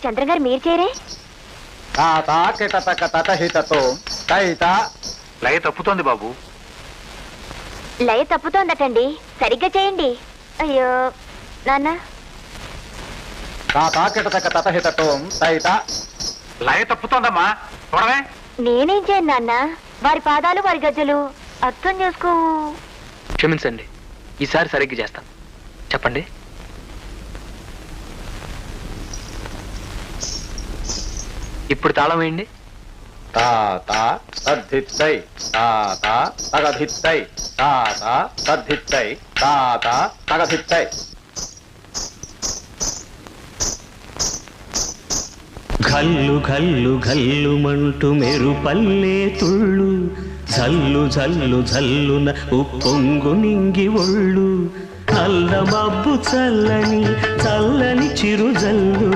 చంద్ర గారు మీరు చేరే లయ తప్పుతోంది బాబు. లయ తప్పుతోందటండి, సరిగ్గా చేయండి. అయ్యో నాన్న. లయ తప్పుతోందమ్మా, చూడవే. నేనేం చేయను నాన్న, వారి పాదాలు వారి గజ్జలు అర్థం చేసుకో. క్షమించండి, ఈసారి సరిగ్గా చేస్తాను. చెప్పండి. ఇప్పుడు తాళం వేయండి. ఘల్లు ఘల్లు ఘల్లుమంటూ మెరుపల్లే తుళ్ళు, జల్లు జల్లు జల్లున ఉప్పొంగు నింగి ఒళ్ళు, నల్ల మబ్బు చల్లని చల్లని చిరుజల్లు,